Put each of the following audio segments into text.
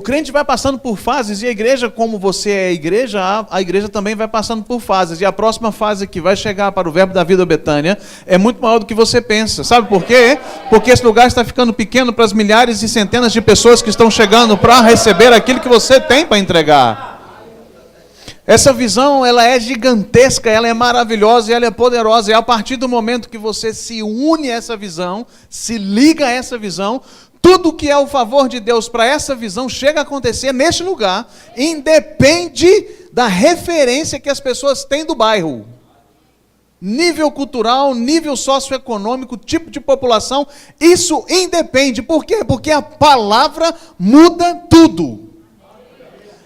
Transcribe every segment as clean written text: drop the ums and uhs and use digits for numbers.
crente vai passando por fases, e a igreja, como você é a igreja também vai passando por fases. E a próxima fase que vai chegar para o Verbo da Vida Betânia é muito maior do que você pensa. Sabe por quê? Porque esse lugar está ficando pequeno para as milhares e centenas de pessoas que estão chegando para receber aquilo que você tem para entregar. Essa visão, ela é gigantesca, ela é maravilhosa e ela é poderosa. E a partir do momento que você se une a essa visão, se liga a essa visão, tudo que é o favor de Deus para essa visão chega a acontecer neste lugar, independe da referência que as pessoas têm do bairro. Nível cultural, nível socioeconômico, tipo de população, isso independe. Por quê? Porque a palavra muda tudo.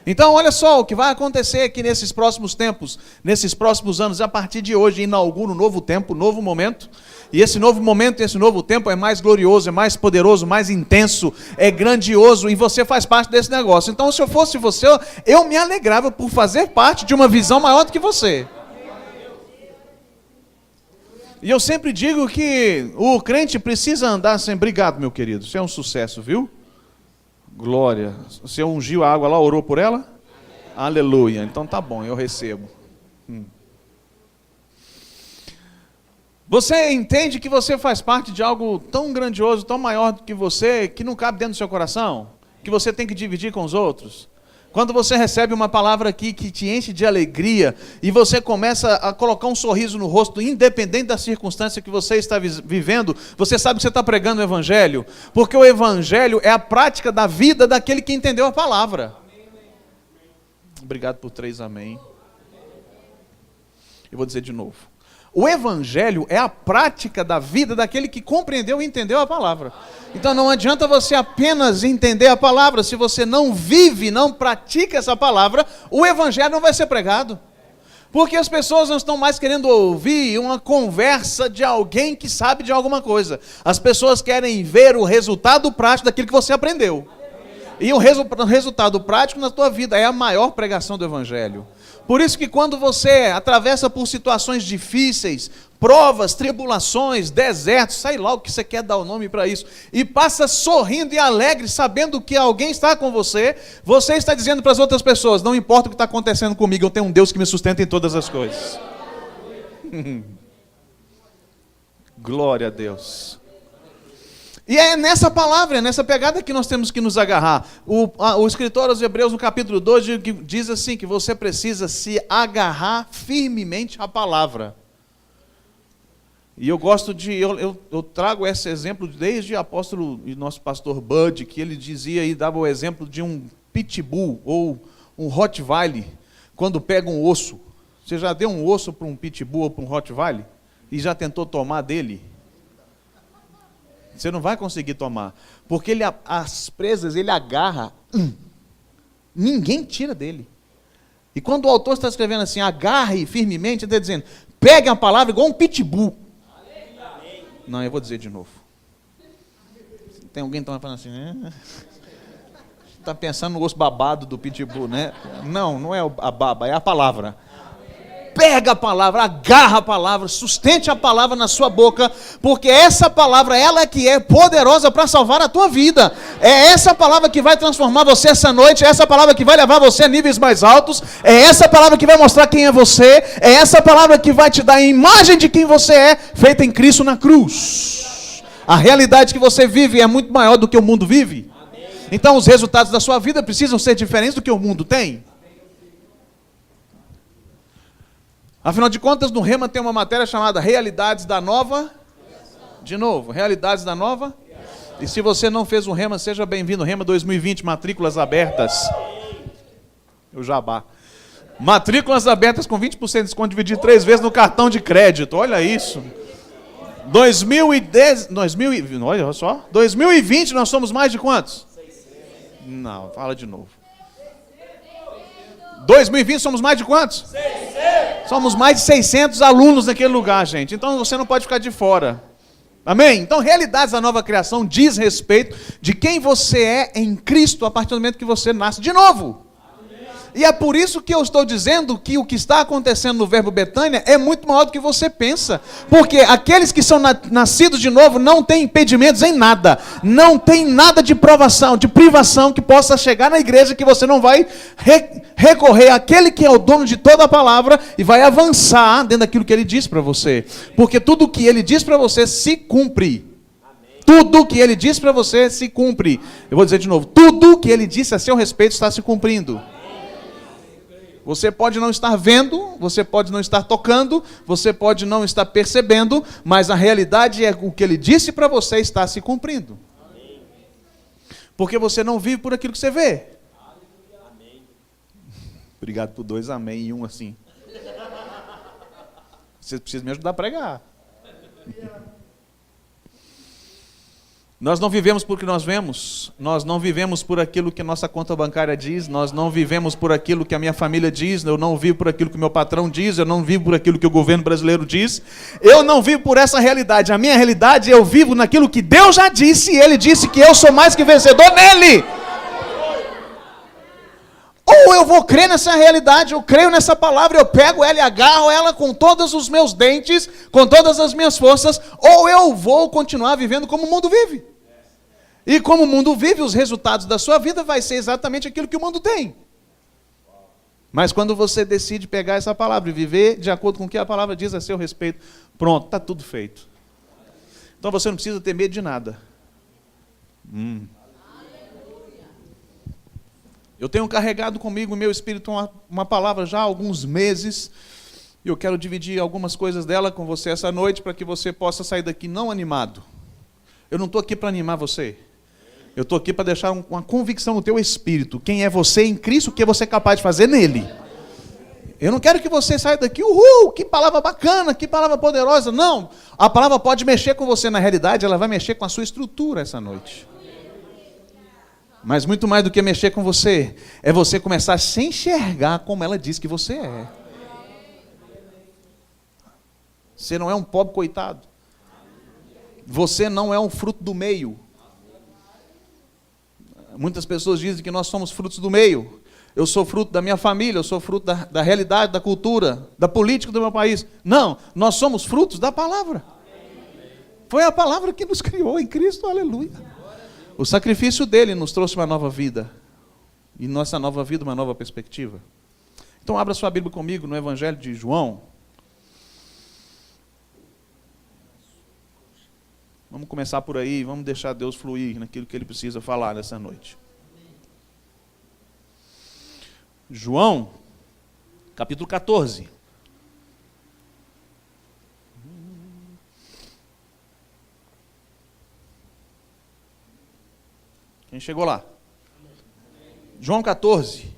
Então, olha só o que vai acontecer aqui nesses próximos tempos, nesses próximos anos. A partir de hoje, inaugura um novo tempo, um novo momento. E esse novo momento, esse novo tempo é mais glorioso, é mais poderoso, mais intenso, é grandioso. E você faz parte desse negócio. Então, se eu fosse você, eu me alegrava por fazer parte de uma visão maior do que você. E eu sempre digo que o crente precisa andar sem... Obrigado, meu querido. Isso é um sucesso, viu? Glória. Você ungiu a água lá, orou por ela? Aleluia. Então tá bom, eu recebo. Você entende que você faz parte de algo tão grandioso, tão maior do que você, que não cabe dentro do seu coração? Que você tem que dividir com os outros? Quando você recebe uma palavra aqui que te enche de alegria e você começa a colocar um sorriso no rosto, independente da circunstância que você está vivendo, você sabe que você está pregando o Evangelho, porque o Evangelho é a prática da vida daquele que entendeu a palavra. Obrigado por 3 amém. Eu vou dizer de novo. O Evangelho é a prática da vida daquele que compreendeu e entendeu a palavra. Então não adianta você apenas entender a palavra, se você não vive, não pratica essa palavra, o Evangelho não vai ser pregado. Porque as pessoas não estão mais querendo ouvir uma conversa de alguém que sabe de alguma coisa. As pessoas querem ver o resultado prático daquilo que você aprendeu. E o resultado prático na tua vida é a maior pregação do Evangelho. Por isso que quando você atravessa por situações difíceis, provas, tribulações, desertos, sei lá o que você quer dar o nome para isso, e passa sorrindo e alegre, sabendo que alguém está com você, você está dizendo para as outras pessoas, não importa o que está acontecendo comigo, eu tenho um Deus que me sustenta em todas as coisas. Glória a Deus. E é nessa palavra, é nessa pegada que nós temos que nos agarrar. O escritor aos Hebreus, no capítulo 2, diz assim, que você precisa se agarrar firmemente à palavra. E eu gosto de, eu trago esse exemplo desde o apóstolo e nosso pastor Bud, que ele dizia e dava o exemplo de um pitbull ou um rottweiler, quando pega um osso. Você já deu um osso para um pitbull ou para um rottweiler? E já tentou tomar dele? Você não vai conseguir tomar, porque as presas ele agarra, ninguém tira dele. E quando o autor está escrevendo assim, agarre firmemente, ele está dizendo, pegue a palavra igual um pitbull. Não, eu vou dizer de novo. Tem alguém que está falando assim, está pensando no osso babado do pitbull, né? Não, não é a baba, é a palavra. Pega a palavra, agarra a palavra, sustente a palavra na sua boca, porque essa palavra, ela que é poderosa para salvar a tua vida. É essa palavra que vai transformar você essa noite, é essa palavra que vai levar você a níveis mais altos, é essa palavra que vai mostrar quem é você, é essa palavra que vai te dar a imagem de quem você é, feita em Cristo na cruz. A realidade que você vive é muito maior do que o mundo vive. Então os resultados da sua vida precisam ser diferentes do que o mundo tem. Afinal de contas, no Rema tem uma matéria chamada Realidades da Nova... De novo, Realidades da Nova... E se você não fez um Rema, seja bem-vindo. Rema 2020, matrículas abertas. O jabá. Matrículas abertas com 20% de desconto, dividido 3 vezes no cartão de crédito. Olha isso. 2020, nós somos mais de quantos? 600. Não, fala de novo. 2020 somos mais de quantos? 600. Somos mais de 600 alunos naquele lugar, gente. Então você não pode ficar de fora. Amém? Então, Realidades da Nova Criação diz respeito de quem você é em Cristo a partir do momento que você nasce de novo. E é por isso que eu estou dizendo que o que está acontecendo no Verbo Betânia é muito maior do que você pensa. Porque aqueles que são nascidos de novo não têm impedimentos em nada. Não tem nada de provação, de privação que possa chegar na igreja que você não vai recorrer àquele que é o dono de toda a palavra e vai avançar dentro daquilo que ele diz para você. Porque tudo o que ele diz para você se cumpre. Tudo que ele diz para você se cumpre. Eu vou dizer de novo, tudo que ele disse a seu respeito está se cumprindo. Você pode não estar vendo, você pode não estar tocando, você pode não estar percebendo, mas a realidade é o que ele disse para você está se cumprindo. Porque você não vive por aquilo que você vê. Obrigado por 2 amém e um assim. Você precisa me ajudar a pregar. Nós não vivemos por que nós vemos, nós não vivemos por aquilo que a nossa conta bancária diz, nós não vivemos por aquilo que a minha família diz, eu não vivo por aquilo que o meu patrão diz, eu não vivo por aquilo que o governo brasileiro diz, eu não vivo por essa realidade, a minha realidade eu vivo naquilo que Deus já disse, e Ele disse que eu sou mais que vencedor nele. Ou eu vou crer nessa realidade, eu creio nessa palavra, eu pego ela e agarro ela com todos os meus dentes, com todas as minhas forças, ou eu vou continuar vivendo como o mundo vive. E como o mundo vive, os resultados da sua vida vai ser exatamente aquilo que o mundo tem. Mas quando você decide pegar essa palavra e viver de acordo com o que a palavra diz a seu respeito, pronto, está tudo feito. Então você não precisa ter medo de nada. Eu tenho carregado comigo, meu espírito, uma palavra já há alguns meses, e eu quero dividir algumas coisas dela com você essa noite, para que você possa sair daqui não animado. Eu não estou aqui para animar você. Eu estou aqui para deixar uma convicção no teu espírito. Quem é você em Cristo, o que você é capaz de fazer nele. Eu não quero que você saia daqui, que palavra bacana, que palavra poderosa. Não, a palavra pode mexer com você na realidade, ela vai mexer com a sua estrutura essa noite. Mas muito mais do que mexer com você, é você começar a se enxergar como ela diz que você é. Você não é um pobre coitado. Você não é um fruto do meio. Muitas pessoas dizem que nós somos frutos do meio. Eu sou fruto da minha família, eu sou fruto da realidade, da cultura, da política do meu país. Não, nós somos frutos da palavra. Foi a palavra que nos criou em Cristo, aleluia. O sacrifício dele nos trouxe uma nova vida. E nossa nova vida, uma nova perspectiva. Então abra sua Bíblia comigo no Evangelho de João. Vamos começar por aí, vamos deixar Deus fluir naquilo que Ele precisa falar nessa noite. João, capítulo 14. Quem chegou lá? João 14.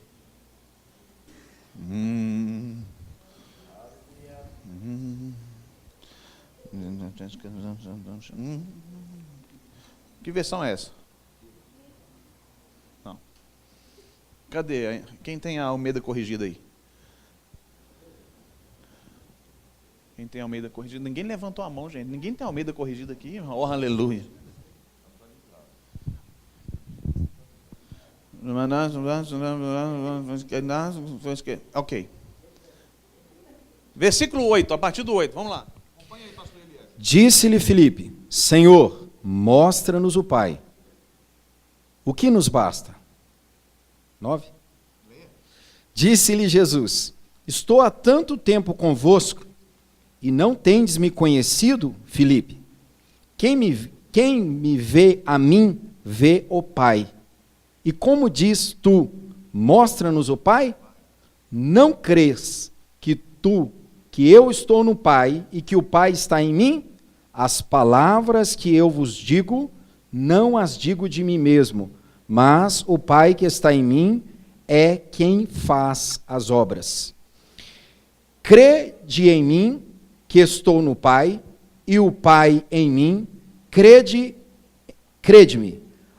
Que versão é essa? Não. Cadê? Quem tem a Almeida corrigida aí? Quem tem a Almeida corrigida? Ninguém levantou a mão, gente. Ninguém tem a Almeida corrigida aqui. Oh, aleluia. Ok. Versículo 8, a partir do 8, vamos lá. Disse-lhe Filipe: Senhor, mostra-nos o Pai. O que nos basta? 9. Disse-lhe Jesus: Estou há tanto tempo convosco e não tendes me conhecido, Filipe? Quem me vê a mim, vê o Pai. E como diz tu, mostra-nos o Pai? Não crês que eu estou no Pai e que o Pai está em mim? As palavras que eu vos digo, não as digo de mim mesmo, mas o Pai que está em mim é quem faz as obras. Crede em mim, que estou no Pai, e o Pai em mim, crede-me,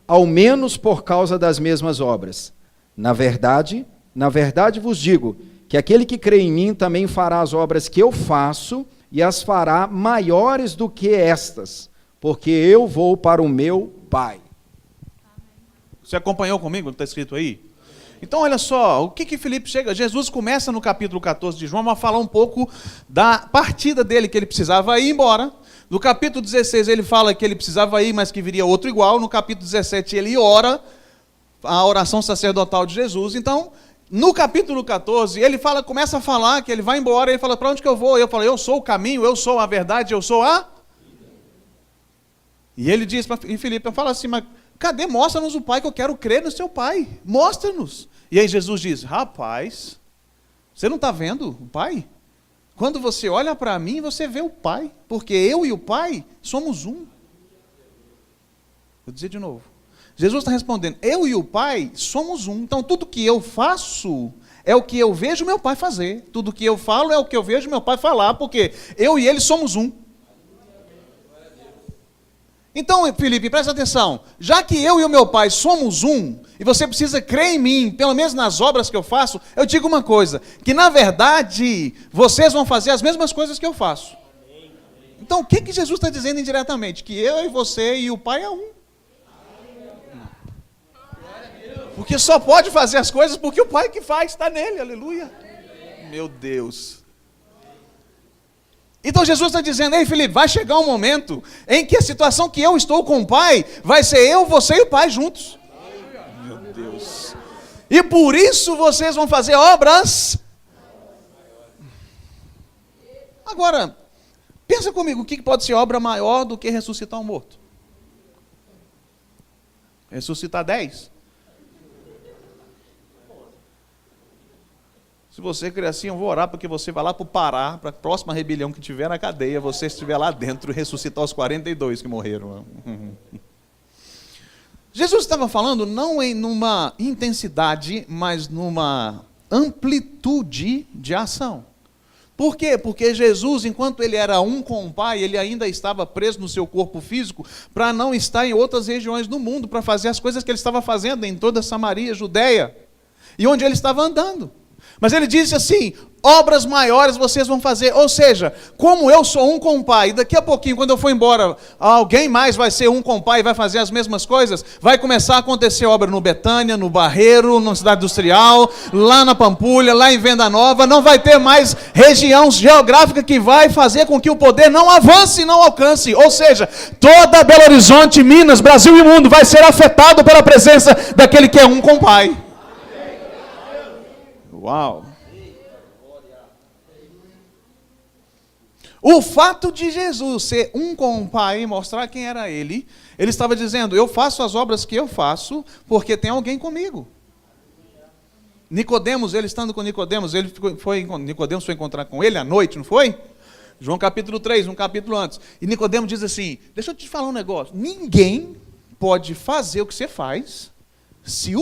ao menos por causa das mesmas obras. Na verdade vos digo, que aquele que crê em mim também fará as obras que eu faço, e as fará maiores do que estas, porque eu vou para o meu Pai. Você acompanhou comigo o que está escrito aí? Então, olha só, o que Filipe chega... Jesus começa no capítulo 14 de João a falar um pouco da partida dele, que ele precisava ir embora. No capítulo 16 ele fala que ele precisava ir, mas que viria outro igual. No capítulo 17 ele ora, a oração sacerdotal de Jesus. Então, no capítulo 14, ele começa a falar que ele vai embora, ele fala, para onde que eu vou? Eu falo, eu sou o caminho, eu sou a verdade, eu sou a... E ele diz para Filipe, fala assim, mas cadê? Mostra-nos o Pai, que eu quero crer no seu Pai. Mostra-nos. E aí Jesus diz, rapaz, você não está vendo o Pai? Quando você olha para mim, você vê o Pai, porque eu e o Pai somos um. Vou dizer de novo. Jesus está respondendo, eu e o Pai somos um. Então tudo que eu faço é o que eu vejo meu Pai fazer. Tudo que eu falo é o que eu vejo meu Pai falar, porque eu e ele somos um. Então, Filipe, presta atenção, já que eu e o meu Pai somos um, e você precisa crer em mim, pelo menos nas obras que eu faço, eu digo uma coisa, que na verdade, vocês vão fazer as mesmas coisas que eu faço. Então, o que Jesus está dizendo indiretamente? Que eu e você e o Pai é um. Porque só pode fazer as coisas porque o Pai que faz está nele, aleluia. Meu Deus. Então Jesus está dizendo, ei Filipe, vai chegar um momento em que a situação que eu estou com o Pai, vai ser eu, você e o Pai juntos. Meu Deus. E por isso vocês vão fazer obras. Agora, pensa comigo, o que pode ser obra maior do que ressuscitar um morto? Ressuscitar 10? Se você crer assim, eu vou orar porque você vai lá para o Pará, para a próxima rebelião que tiver na cadeia, você estiver lá dentro e ressuscitar os 42 que morreram. Jesus estava falando não em numa intensidade, mas numa amplitude de ação. Por quê? Porque Jesus, enquanto ele era um com o Pai, ele ainda estava preso no seu corpo físico para não estar em outras regiões do mundo, para fazer as coisas que ele estava fazendo em toda Samaria, Judeia, e onde ele estava andando. Mas ele disse assim, obras maiores vocês vão fazer, ou seja, como eu sou um com o Pai, e daqui a pouquinho, quando eu for embora, alguém mais vai ser um com o Pai e vai fazer as mesmas coisas, vai começar a acontecer obra no Betânia, no Barreiro, na Cidade Industrial, lá na Pampulha, lá em Venda Nova, não vai ter mais região geográfica que vai fazer com que o poder não avance e não alcance, ou seja, toda Belo Horizonte, Minas, Brasil e mundo vai ser afetado pela presença daquele que é um com o Pai. Uau! O fato de Jesus ser um com o Pai e mostrar quem era ele, ele estava dizendo, eu faço as obras que eu faço porque tem alguém comigo. Nicodemos, ele estando com Nicodemos, Nicodemos foi encontrar com ele à noite, não foi? João capítulo 3, um capítulo antes. E Nicodemos diz assim, deixa eu te falar um negócio, ninguém pode fazer o que você faz se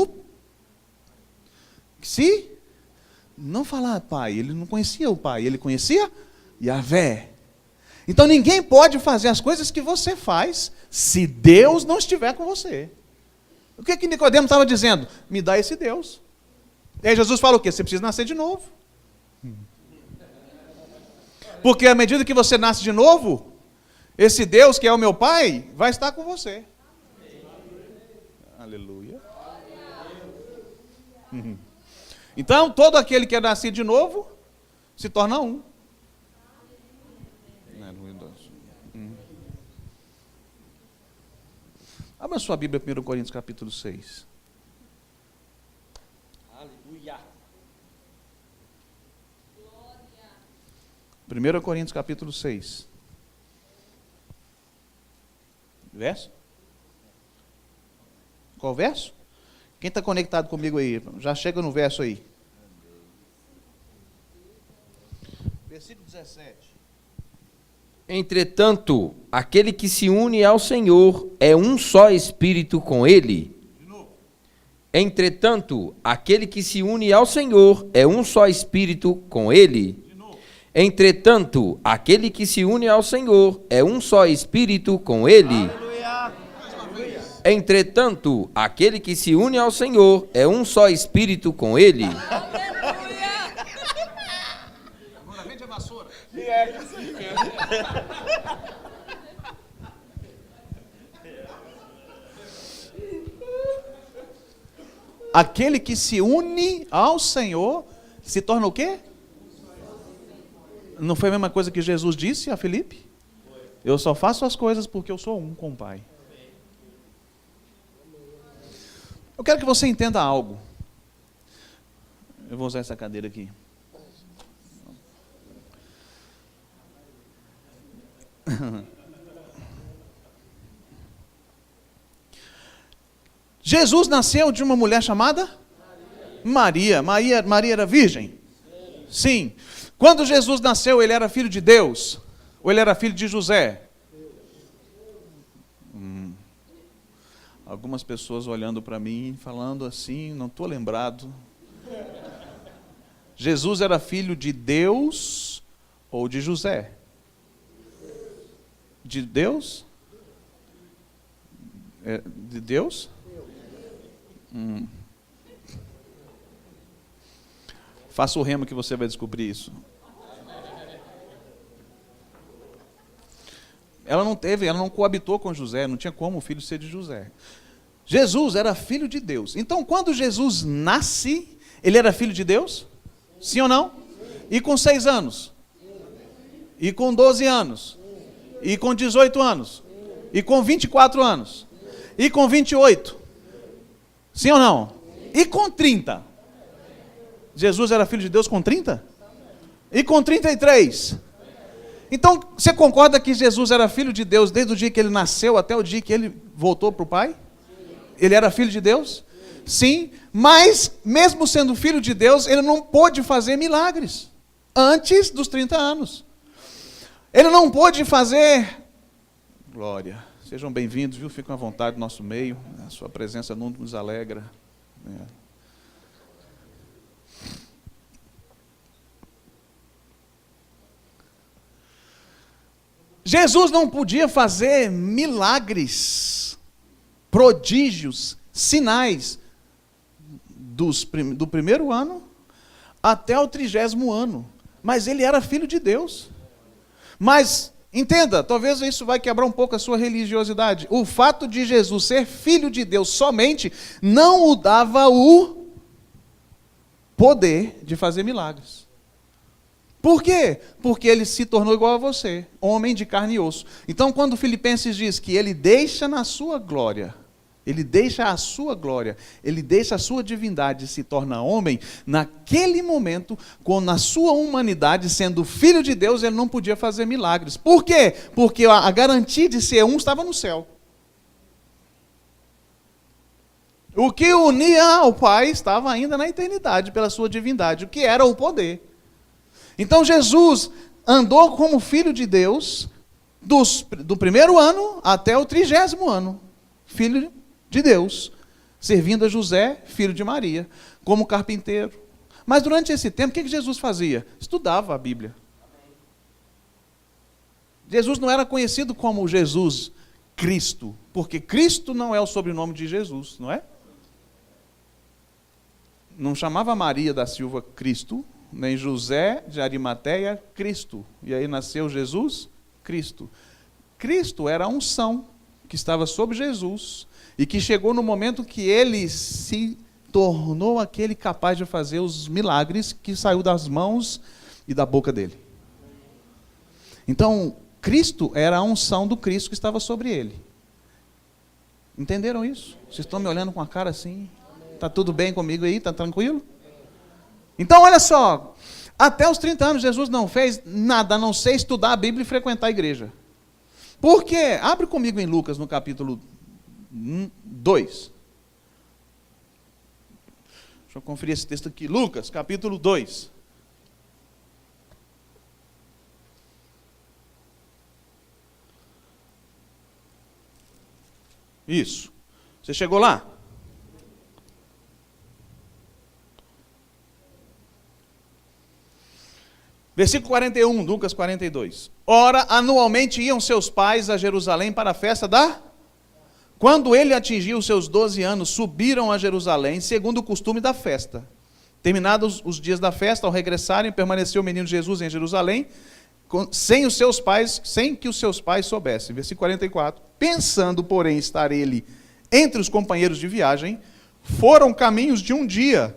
não falar Pai. Ele não conhecia o Pai, ele conhecia Yahvé. Então ninguém pode fazer as coisas que você faz se Deus não estiver com você. O que Nicodemo estava dizendo? Me dá esse Deus. E aí Jesus fala o quê? Você precisa nascer de novo. Porque à medida que você nasce de novo, esse Deus que é o meu Pai, vai estar com você. Aleluia. Então, todo aquele que é nascido de novo, se torna um. Abra sua Bíblia, 1 Coríntios capítulo 6. Aleluia. 1 Coríntios capítulo 6. Verso? Qual verso? Quem está conectado comigo aí? Já chega no verso aí. Versículo 17. Entretanto, aquele que se une ao Senhor é um só espírito com ele. De novo. Entretanto, aquele que se une ao Senhor é um só espírito com ele. De novo. Entretanto, aquele que se une ao Senhor é um só espírito com ele. Aleluia. Mais uma vez. Entretanto, aquele que se une ao Senhor é um só espírito com ele. Agora vende a vassoura. Aquele que se une ao Senhor se torna o quê? Não foi a mesma coisa que Jesus disse a Filipe? Eu só faço as coisas porque eu sou um com o Pai. Eu quero que você entenda algo. Eu vou usar essa cadeira aqui. Jesus nasceu de uma mulher chamada Maria. Maria era virgem? Sim. Quando Jesus nasceu, ele era filho de Deus? Ou ele era filho de José? Algumas pessoas olhando para mim, falando assim, não estou lembrado. Jesus era filho de Deus ou de José? De Deus? De Deus? Faça o remo que você vai descobrir isso. Ela não coabitou com José, não tinha como o filho ser de José. Jesus era filho de Deus. Então, quando Jesus nasce, ele era filho de Deus? Sim ou não? E com 6 anos? E com 12 anos? E com 18 anos? E com 24 anos? E com 28? Sim ou não? E com 30? Jesus era filho de Deus com 30? E com 33? Então, você concorda que Jesus era filho de Deus desde o dia que ele nasceu até o dia que ele voltou para o Pai? Ele era filho de Deus? Sim, mas mesmo sendo filho de Deus, ele não pôde fazer milagres antes dos 30 anos. Ele não pôde fazer... Glória, sejam bem-vindos, viu? Fiquem à vontade no nosso meio, a sua presença nos alegra. Jesus não podia fazer milagres, prodígios, sinais do primeiro ano até o 30º ano. Mas ele era filho de Deus. Mas, entenda, talvez isso vai quebrar um pouco a sua religiosidade. O fato de Jesus ser filho de Deus somente não o dava o poder de fazer milagres. Por quê? Porque ele se tornou igual a você, homem de carne e osso. Então, quando Filipenses diz que ele deixa na sua glória, ele deixa a sua glória, ele deixa a sua divindade e se torna homem, naquele momento, com na sua humanidade, sendo filho de Deus, ele não podia fazer milagres. Por quê? Porque a garantia de ser um estava no céu. O que unia ao Pai estava ainda na eternidade, pela sua divindade, o que era o poder. Então Jesus andou como filho de Deus do primeiro ano até o 30º ano. Filho de Deus, servindo a José, filho de Maria, como carpinteiro. Mas durante esse tempo, o que Jesus fazia? Estudava a Bíblia. Jesus não era conhecido como Jesus Cristo, porque Cristo não é o sobrenome de Jesus, não é? Não chamava Maria da Silva Cristo, nem José de Arimateia Cristo. E aí nasceu Jesus Cristo. Cristo era a unção que estava sobre Jesus e que chegou no momento que ele se tornou aquele capaz de fazer os milagres que saiu das mãos e da boca dele. Então, Cristo era a unção do Cristo que estava sobre ele. Entenderam isso? Vocês estão me olhando com a cara assim? Está tudo bem comigo aí? Está tranquilo? Então, olha só, até os 30 anos Jesus não fez nada a não ser estudar a Bíblia e frequentar a igreja. Por quê? Abre comigo em Lucas, no capítulo 2. Deixa eu conferir esse texto aqui. Lucas, capítulo 2. Isso. Você chegou lá? Versículo 41, Lucas 42. Ora, anualmente iam seus pais a Jerusalém para a festa da... Quando ele atingiu os seus 12 anos, subiram a Jerusalém, segundo o costume da festa. Terminados os dias da festa, ao regressarem, permaneceu o menino Jesus em Jerusalém, sem que os seus pais soubessem. Versículo 44. Pensando, porém, estar ele entre os companheiros de viagem, Foram caminhos de um dia,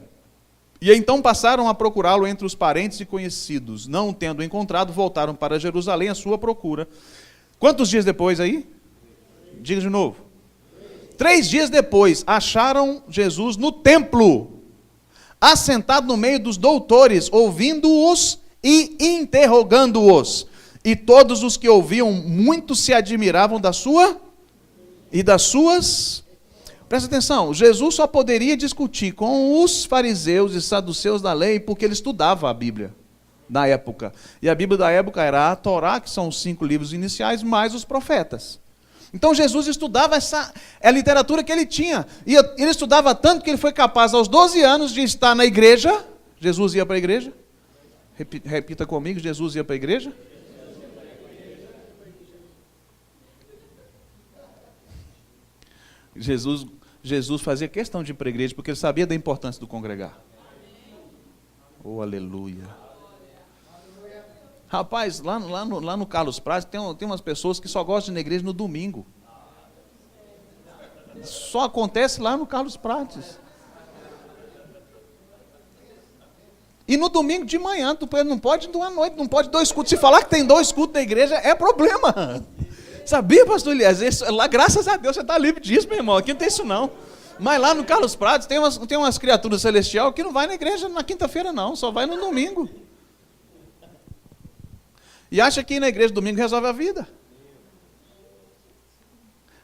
e então passaram a procurá-lo entre os parentes e conhecidos. Não o tendo encontrado, voltaram para Jerusalém à sua procura. Quantos dias depois aí? Diga de novo. 3 dias depois, acharam Jesus no templo, assentado no meio dos doutores, ouvindo-os e interrogando-os. E todos os que ouviam muito se admiravam da sua e das suas. Presta atenção, Jesus só poderia discutir com os fariseus e saduceus da lei porque ele estudava a Bíblia na época. E a Bíblia da época era a Torá, que são os 5 livros iniciais, mais os profetas. Então Jesus estudava a literatura que ele tinha. E ele estudava tanto que ele foi capaz, aos 12 anos, de estar na igreja. Jesus ia para a igreja? Repita comigo, Jesus ia para a igreja? Jesus fazia questão de ir para a igreja porque ele sabia da importância do congregar. Oh, aleluia. Rapaz, lá no Carlos Prates tem umas pessoas que só gostam de ir na igreja no domingo. Só acontece lá no Carlos Prates. E no domingo de manhã, tu não pode ir à noite, não pode 2 cultos. Se falar que tem 2 cultos na igreja, é problema. Sabia, pastor Elias? Lá, graças a Deus, você está livre disso, meu irmão. Aqui não tem isso, não. Mas lá no Carlos Prates tem umas criaturas celestiais que não vai na igreja na quinta-feira, não. Só vai no domingo. E acha que ir na igreja domingo resolve a vida.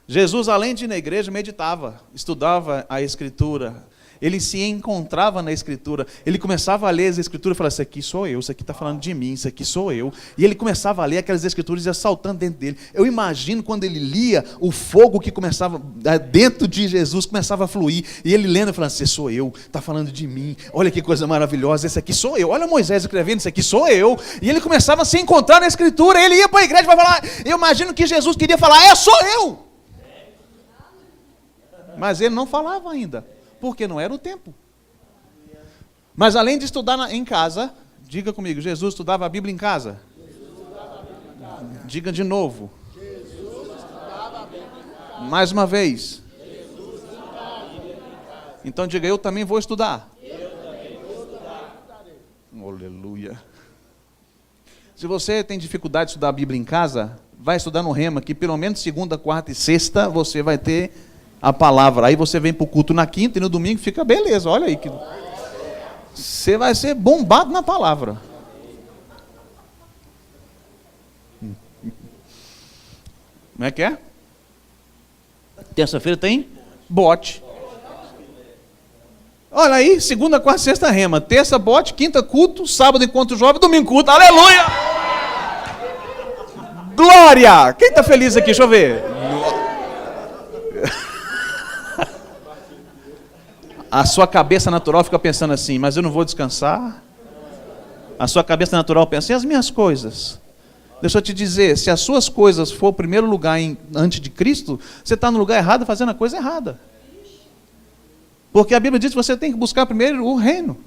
Jesus, além de ir na igreja, meditava, estudava a Escritura. Ele se encontrava na Escritura. Ele começava a ler as Escrituras e falava, isso aqui sou eu, isso aqui está falando de mim, isso aqui sou eu. E ele começava a ler aquelas Escrituras e ia saltando dentro dele. Eu imagino quando ele lia, o fogo que começava dentro de Jesus começava a fluir. E ele lendo e falando, esse sou eu, está falando de mim. Olha que coisa maravilhosa, esse aqui sou eu. Olha Moisés escrevendo, esse aqui sou eu. E ele começava a se encontrar na Escritura. Ele ia para a igreja e vai falar, eu imagino que Jesus queria falar, sou eu. Mas ele não falava ainda. Porque não era o tempo. Mas além de estudar em casa, diga comigo, Jesus estudava a Bíblia em casa? Diga de novo. Mais uma vez. Então diga, eu também vou estudar. Aleluia. Se você tem dificuldade de estudar a Bíblia em casa, vai estudar no Rema, que pelo menos segunda, quarta e sexta você vai ter a palavra. Aí você vem para o culto na quinta e no domingo fica beleza. Olha aí que você vai ser bombado na palavra. Como é que é? Terça-feira tem bote. Olha aí, segunda, quarta, sexta rema, terça bote, quinta culto, sábado encontro jovem, domingo culto. Aleluia! Glória! Quem está feliz aqui? Deixa eu ver. A sua cabeça natural fica pensando assim, mas eu não vou descansar. A sua cabeça natural pensa, e as minhas coisas? Deixa eu te dizer, se as suas coisas for o primeiro lugar antes de Cristo, você está no lugar errado fazendo a coisa errada. Porque a Bíblia diz que você tem que buscar primeiro o reino.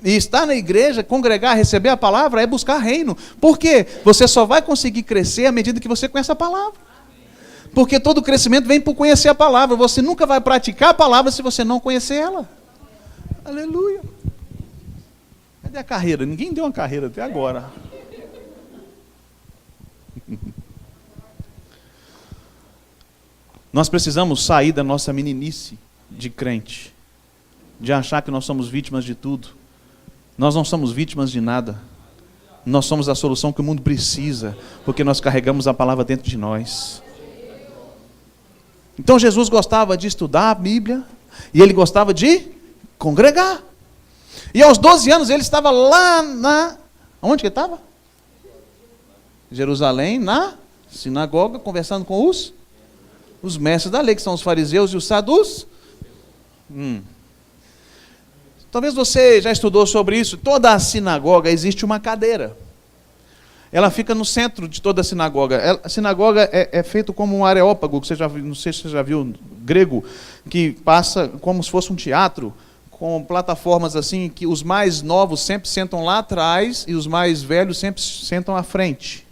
E estar na igreja, congregar, receber a palavra é buscar reino. Por quê? Você só vai conseguir crescer à medida que você conhece a palavra. Porque todo crescimento vem por conhecer a palavra. Você nunca vai praticar a palavra se você não conhecer ela. Aleluia. Cadê a carreira? Ninguém deu uma carreira até agora. Nós precisamos sair da nossa meninice de crente, de achar que nós somos vítimas de tudo. Nós não somos vítimas de nada. Nós somos a solução que o mundo precisa, porque nós carregamos a palavra dentro de nós. Então Jesus gostava de estudar a Bíblia, e ele gostava de congregar. E aos 12 anos ele estava lá onde que ele estava? Jerusalém, na sinagoga, conversando com os mestres da lei, que são os fariseus e os saduceus. Talvez você já estudou sobre isso. Toda a sinagoga existe uma cadeira. Ela fica no centro de toda a sinagoga. A sinagoga é feita como um areópago, que você já viu, não sei se você já viu, grego, que passa como se fosse um teatro, com plataformas assim, que os mais novos sempre sentam lá atrás e os mais velhos sempre sentam à frente.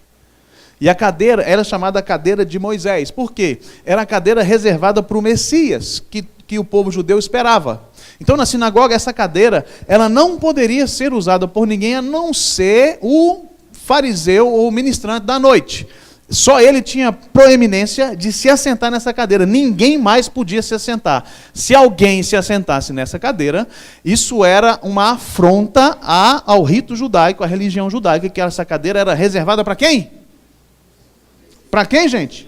E a cadeira era chamada cadeira de Moisés. Por quê? Era a cadeira reservada para o Messias, que o povo judeu esperava. Então, na sinagoga, essa cadeira, ela não poderia ser usada por ninguém, a não ser o fariseu ou ministrante da noite. Só ele tinha proeminência de se assentar nessa cadeira. Ninguém mais podia se assentar. Se alguém se assentasse nessa cadeira, isso era uma afronta ao rito judaico, à religião judaica, que essa cadeira era reservada para quem? Para quem, gente?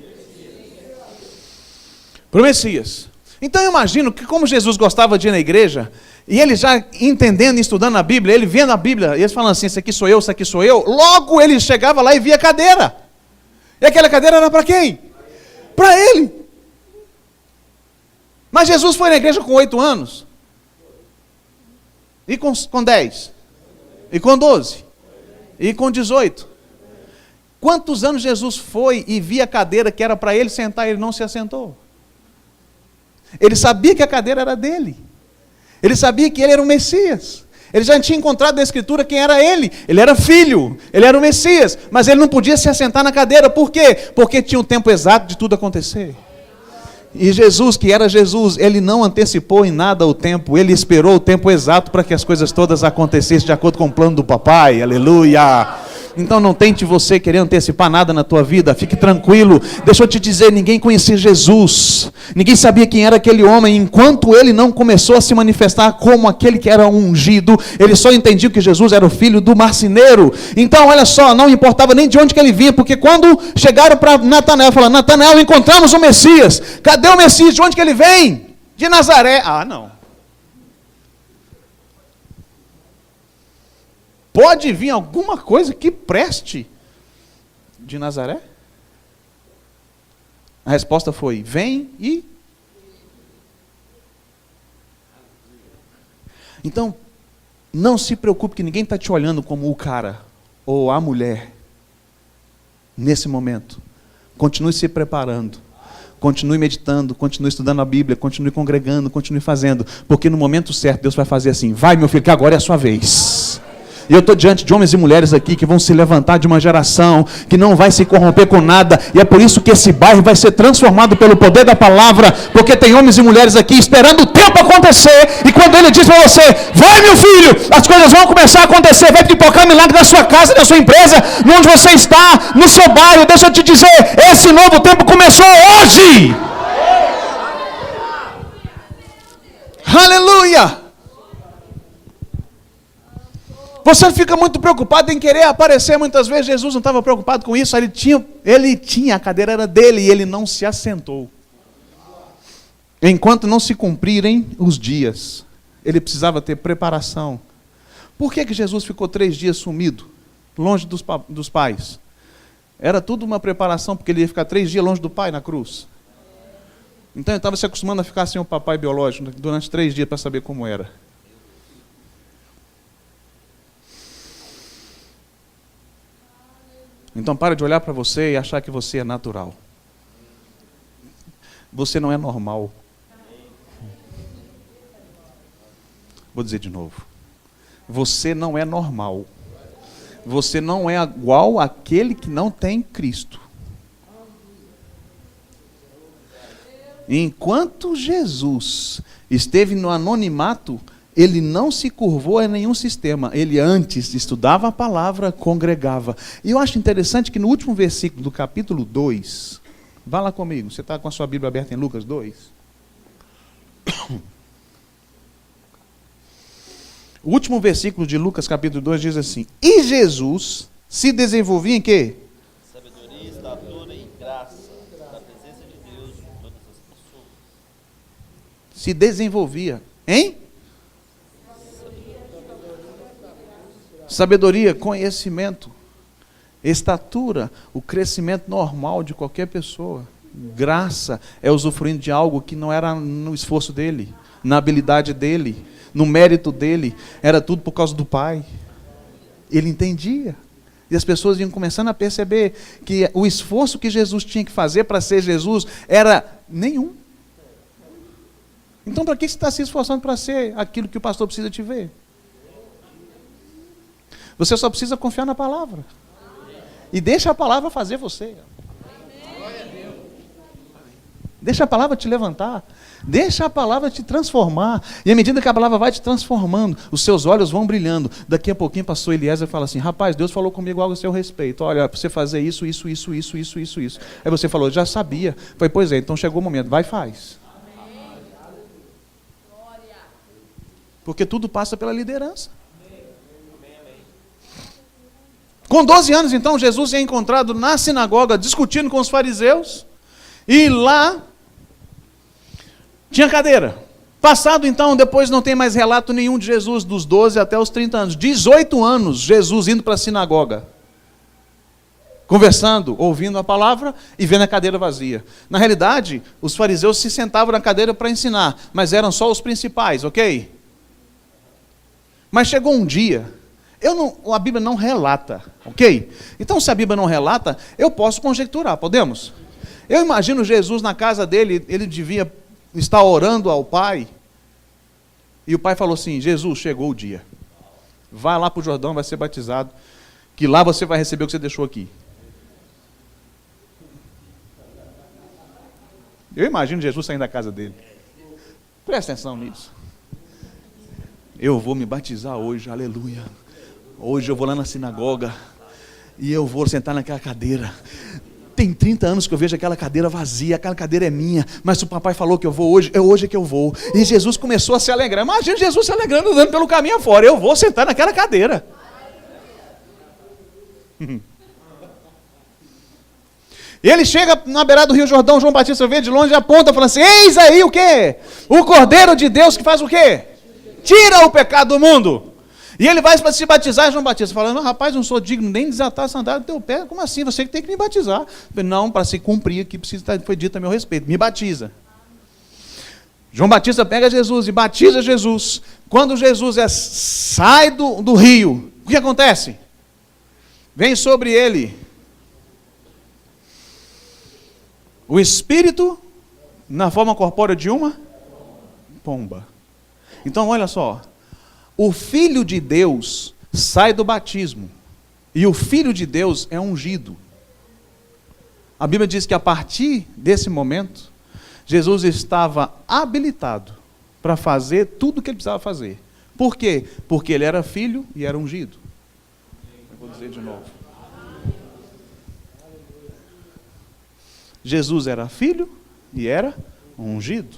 Para o Messias. Então eu imagino que como Jesus gostava de ir na igreja, e ele já entendendo e estudando a Bíblia, ele vendo a Bíblia, e eles falando assim, isso aqui sou eu, logo ele chegava lá e via a cadeira. E aquela cadeira era para quem? Para ele. Mas Jesus foi na igreja com 8 anos. E com 10. E com 12. E com 18. Quantos anos Jesus foi e via a cadeira que era para ele sentar e ele não se assentou? Ele sabia que a cadeira era dele. Ele sabia que ele era o Messias. Ele já tinha encontrado na Escritura quem era ele. Ele era filho, ele era o Messias. Mas ele não podia se assentar na cadeira. Por quê? Porque tinha um tempo exato de tudo acontecer. E Jesus, que era Jesus, ele não antecipou em nada o tempo. Ele esperou o tempo exato para que as coisas todas acontecessem de acordo com o plano do papai. Aleluia! Então não tente você querer antecipar nada na tua vida, fique tranquilo. Deixa eu te dizer, ninguém conhecia Jesus, ninguém sabia quem era aquele homem, enquanto ele não começou a se manifestar como aquele que era ungido, ele só entendia que Jesus era o filho do marceneiro. Então olha só, não importava nem de onde que ele vinha, porque quando chegaram para Natanael, falaram, Natanael, encontramos o Messias. Cadê o Messias? De onde que ele vem? De Nazaré. Ah, não. Pode vir alguma coisa que preste de Nazaré? A resposta foi, vem e... Então, não se preocupe que ninguém está te olhando como o cara ou a mulher nesse momento. Continue se preparando. Continue meditando, continue estudando a Bíblia, continue congregando, continue fazendo. Porque no momento certo Deus vai fazer assim, vai meu filho, que agora é a sua vez. E eu estou diante de homens e mulheres aqui que vão se levantar de uma geração que não vai se corromper com nada. E é por isso que esse bairro vai ser transformado pelo poder da palavra. Porque tem homens e mulheres aqui esperando o tempo acontecer. E quando ele diz para você, vai meu filho, as coisas vão começar a acontecer. Vai pipocar milagre na sua casa, na sua empresa, onde você está, no seu bairro. Deixa eu te dizer, esse novo tempo começou hoje. Aleluia. Você fica muito preocupado em querer aparecer muitas vezes. Jesus não estava preocupado com isso. Ele tinha, a cadeira era dele e ele não se assentou. Enquanto não se cumprirem os dias, ele precisava ter preparação. Por que Jesus ficou 3 dias sumido, longe dos pais? Era tudo uma preparação, porque ele ia ficar 3 dias longe do pai na cruz. Então ele estava se acostumando a ficar sem o papai biológico durante 3 dias para saber como era. Então para de olhar para você e achar que você é natural. Você não é normal. Vou dizer de novo. Você não é normal. Você não é igual àquele que não tem Cristo. Enquanto Jesus esteve no anonimato, ele não se curvou a nenhum sistema. Ele antes estudava a palavra, congregava. E eu acho interessante que no último versículo do capítulo 2, vá lá comigo, você está com a sua Bíblia aberta em Lucas 2? O último versículo de Lucas capítulo 2 diz assim, e Jesus se desenvolvia em quê? Sabedoria, estatura e graça da presença de Deus em todas as pessoas. Se desenvolvia, hein? Sabedoria, conhecimento, estatura, o crescimento normal de qualquer pessoa. Graça é usufruindo de algo que não era no esforço dele, na habilidade dele, no mérito dele, era tudo por causa do Pai. Ele entendia. E as pessoas iam começando a perceber que o esforço que Jesus tinha que fazer para ser Jesus era nenhum. Então para que você está se esforçando para ser aquilo que o pastor precisa te ver? Você só precisa confiar na palavra. E deixa a palavra fazer você. Deixa a palavra te levantar. Deixa a palavra te transformar. E à medida que a palavra vai te transformando, os seus olhos vão brilhando. Daqui a pouquinho, pastor Eliezer fala assim: rapaz, Deus falou comigo algo a seu respeito. Olha, para você fazer isso. Aí você falou: já sabia. Falei: pois é, então chegou o momento. Vai e faz. Porque tudo passa pela liderança. Com 12 anos, então, Jesus é encontrado na sinagoga, discutindo com os fariseus. E lá tinha cadeira. Passado então, depois não tem mais relato nenhum de Jesus dos 12 até os 30 anos. 18 anos, Jesus indo para a sinagoga. Conversando, ouvindo a palavra e vendo a cadeira vazia. Na realidade, os fariseus se sentavam na cadeira para ensinar, mas eram só os principais, ok? Mas chegou um dia, a Bíblia não relata, ok? Então, se a Bíblia não relata, eu posso conjecturar, podemos? Eu imagino Jesus na casa dele, ele devia estar orando ao Pai, e o Pai falou assim: Jesus, chegou o dia, vai lá para o Jordão, vai ser batizado, que lá você vai receber o que você deixou aqui. Eu imagino Jesus saindo da casa dele. Presta atenção nisso. Eu vou me batizar hoje, aleluia. Hoje eu vou lá na sinagoga, e eu vou sentar naquela cadeira. Tem 30 anos que eu vejo aquela cadeira vazia, aquela cadeira é minha, mas o papai falou que eu vou hoje, é hoje que eu vou. E Jesus começou a se alegrar. Imagina Jesus se alegrando, andando pelo caminho afora. Eu vou sentar naquela cadeira. E ele chega na beirada do Rio Jordão, João Batista vê de longe e aponta, falando assim: eis aí o quê? O Cordeiro de Deus que faz o quê? Tira o pecado do mundo. E ele vai para se batizar, João Batista falando: rapaz, não sou digno nem de desatar a sandália do teu pé. Como assim? Você que tem que me batizar. Não, para se cumprir aqui, foi dito a meu respeito. Me batiza. João Batista pega Jesus e batiza Jesus. Quando Jesus sai do rio, o que acontece? Vem sobre ele o Espírito na forma corpórea de uma pomba. Então, olha só. O Filho de Deus sai do batismo. E o Filho de Deus é ungido. A Bíblia diz que a partir desse momento, Jesus estava habilitado para fazer tudo o que ele precisava fazer. Por quê? Porque ele era filho e era ungido. Eu vou dizer de novo. Jesus era filho e era ungido.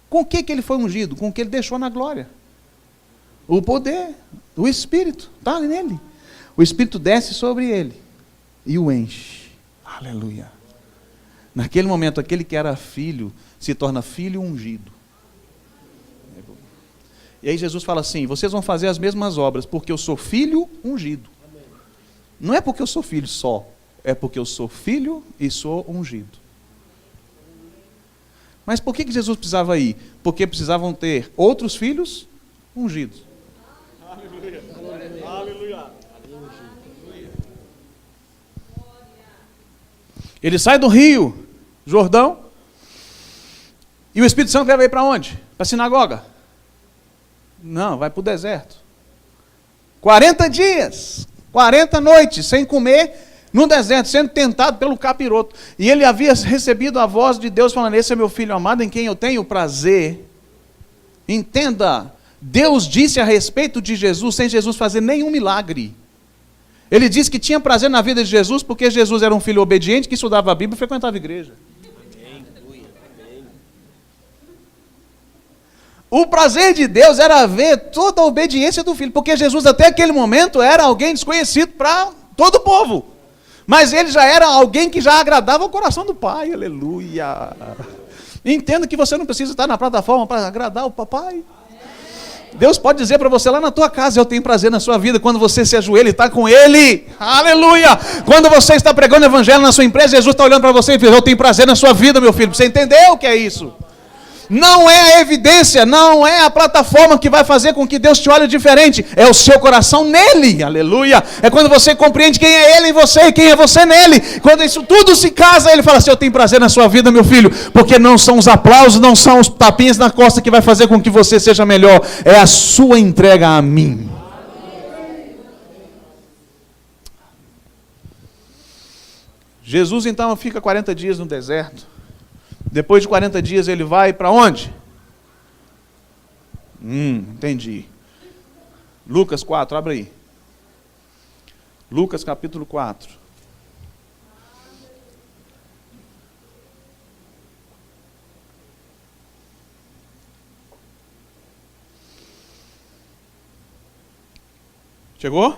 Com o que ele foi ungido? Com o que ele deixou na glória. O poder, o Espírito, está nele. O Espírito desce sobre ele e o enche. Aleluia. Naquele momento, aquele que era filho se torna filho ungido. E aí Jesus fala assim: vocês vão fazer as mesmas obras, porque eu sou filho ungido. Não é porque eu sou filho só, é porque eu sou filho e sou ungido. Mas por que Jesus precisava ir? Porque precisavam ter outros filhos ungidos. Ele sai do Rio Jordão e o Espírito Santo leva ele para onde? Para a sinagoga? Não, vai para o deserto. 40 dias, 40 noites sem comer no deserto, sendo tentado pelo capiroto. E ele havia recebido a voz de Deus falando: esse é meu filho amado em quem eu tenho prazer. Entenda, Deus disse a respeito de Jesus sem Jesus fazer nenhum milagre. Ele disse que tinha prazer na vida de Jesus porque Jesus era um filho obediente que estudava a Bíblia e frequentava a igreja. O prazer de Deus era ver toda a obediência do filho, porque Jesus até aquele momento era alguém desconhecido para todo o povo. Mas ele já era alguém que já agradava o coração do Pai. Aleluia. Entenda que você não precisa estar na plataforma para agradar o papai. Deus pode dizer para você lá na tua casa: eu tenho prazer na sua vida. Quando você se ajoelha e está com Ele, aleluia. Quando você está pregando o evangelho na sua empresa, Jesus está olhando para você e diz: eu tenho prazer na sua vida, meu filho. Você entendeu o que é isso? Não é a evidência, não é a plataforma que vai fazer com que Deus te olhe diferente. É o seu coração nele, aleluia. É quando você compreende quem é Ele em você e quem é você nele. Quando isso tudo se casa, Ele fala assim: eu tenho prazer na sua vida, meu filho. Porque não são os aplausos, não são os tapinhas na costa que vai fazer com que você seja melhor. É a sua entrega a mim. Jesus então fica 40 dias no deserto. Depois de 40 dias ele vai para onde? Entendi. Lucas 4, abre aí. Lucas capítulo 4. Chegou?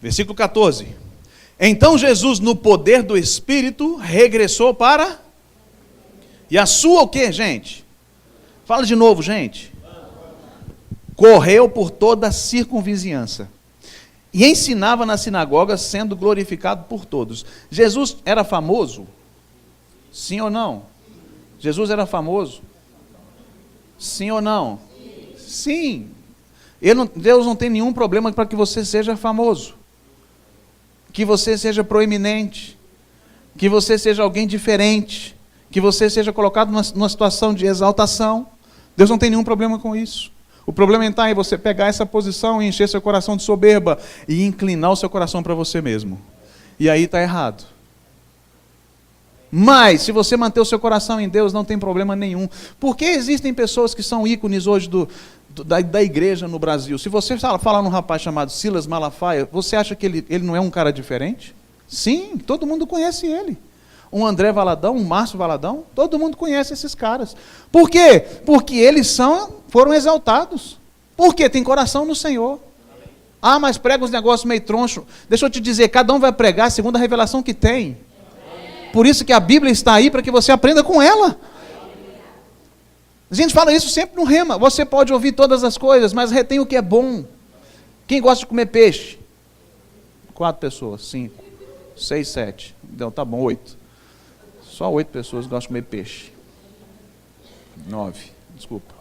Versículo 14. Então Jesus, no poder do Espírito, regressou para... E a sua o quê, gente? Fala de novo, gente. Correu por toda a circunvizinhança e ensinava na sinagoga, sendo glorificado por todos. Jesus era famoso? Sim ou não? Jesus era famoso? Sim ou não? Sim. Deus não tem nenhum problema para que você seja famoso, que você seja proeminente, que você seja alguém diferente, que você seja colocado numa situação de exaltação. Deus não tem nenhum problema com isso. O problema está em você pegar essa posição e encher seu coração de soberba e inclinar o seu coração para você mesmo. E aí está errado. Mas, se você manter o seu coração em Deus, não tem problema nenhum. Porque existem pessoas que são ícones hoje da igreja no Brasil. Se você falar num rapaz chamado Silas Malafaia, você acha que ele não é um cara diferente? Sim, todo mundo conhece ele. Um André Valadão, um Márcio Valadão, todo mundo conhece esses caras. Por quê? Porque eles foram exaltados. Porque tem coração no Senhor. Ah, mas prega uns negócios meio troncho. Deixa eu te dizer, cada um vai pregar segundo a revelação que tem. Por isso que a Bíblia está aí, para que você aprenda com ela. A gente fala isso sempre no rema. Você pode ouvir todas as coisas, mas retém o que é bom. Quem gosta de comer peixe? 4 pessoas, 5, 6, 7. Então, tá bom, 8. Só 8 pessoas gostam de comer peixe. 9, desculpa.